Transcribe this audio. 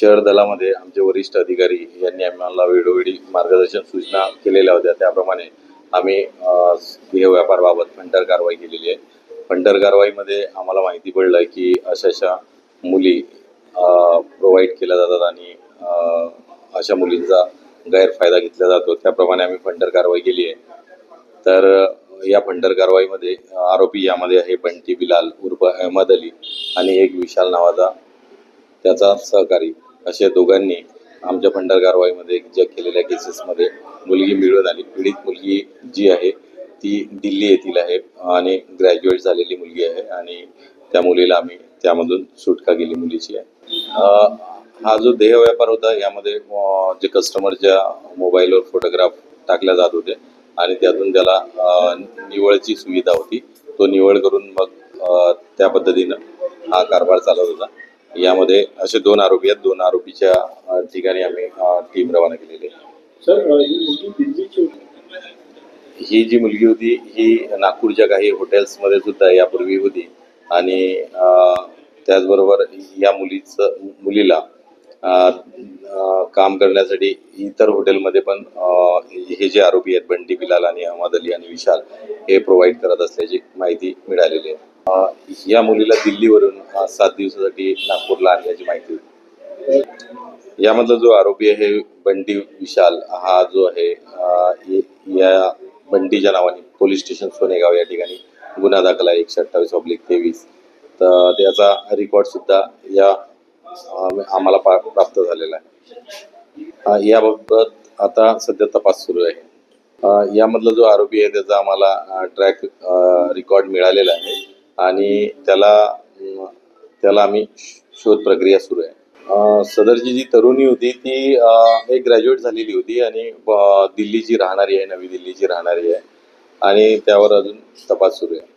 शहर दलामध्ये आमचे वरिष्ठ अधिकारी यांनी आम्हाला वेळोवेळी मार्गदर्शन सूचना केलेल्या होत्या। त्याप्रमाणे आम्ही देह व्यापाराबाबत फंटर कारवाई केलेली आहे। फंटर कारवाईमध्ये आम्हाला माहिती पडलं की अशा मुली प्रोव्हाइड केल्या जातात आणि अशा मुलींचा गैरफायदा घेतला जातो। त्याप्रमाणे आम्ही फंटर कारवाई केली आहे। तर या फंटर कारवाईमध्ये आरोपी यामध्ये आहे बंटी बिलाल उर्फ अहमद अली आणि एक विशाल नावाचा त्याचा सहकारी। अशा दोघांनी आमच्या फंटर कारवाईमध्ये ज्या केलेल्या केसेसमध्ये मुलगी मिळून आली। पीडित मुलगी जी आहे ती दिल्ली येथील आहे आणि ग्रॅज्युएट झालेली मुलगी आहे आणि त्या मुलीला आम्ही त्यामधून सुटका केली मुलीची आहे। हा जो देह व्यापार होता यामध्ये जे कस्टमरच्या मोबाईलवर फोटोग्राफ टाकल्या जात होते आणि त्यातून त्याला निवळची सुविधा होती। तो निवळ करून मग त्या पद्धतीनं हा कारभार चालत होता। यामध्ये असे 2 आरोपी आहेत। 2 आरोपीच्या ठिकाणी आम्ही टीम रवाना केलेली आहे। ही जी मुलगी होती ही नागपूरच्या काही हॉटेल्समध्ये सुद्धा यापूर्वी होती आणि त्याचबरोबर या मुलीला काम करण्यासाठी इतर हॉटेलमध्ये पण हे जे आरोपी आहेत बंटी बिलाल आणि अहमद अली आणि विशाल हे प्रोव्हाइड करत असल्याची माहिती मिळालेली आहे। या मुलीला दिल्लीवरून 7 दिवसासाठी नागपूरला आणल्याची माहिती होती। यामधला जो आरोपी आहे बंटी विशाल हा जो आहे या बंटीच्या नावाने पोलीस स्टेशन सोनेगाव या ठिकाणी गुन्हा दाखल आहे 128/23। तर त्याचा रेकॉर्ड सुद्धा या आम्हाला प्राप्त झालेला आहे। याबाबत आता सध्या तपास सुरू आहे। यामधला जो आरोपी आहे त्याचा आम्हाला ट्रॅक रेकॉर्ड मिळालेला आहे आणि त्याला आम्ही शोध प्रक्रिया सुरू आहे। सदरची जी तरुणी होती ती एक ग्रॅज्युएट झालेली होती आणि दिल्लीची राहणारी आहे, नवी दिल्लीची राहणारी आहे आणि त्यावर अजून तपास सुरू आहे।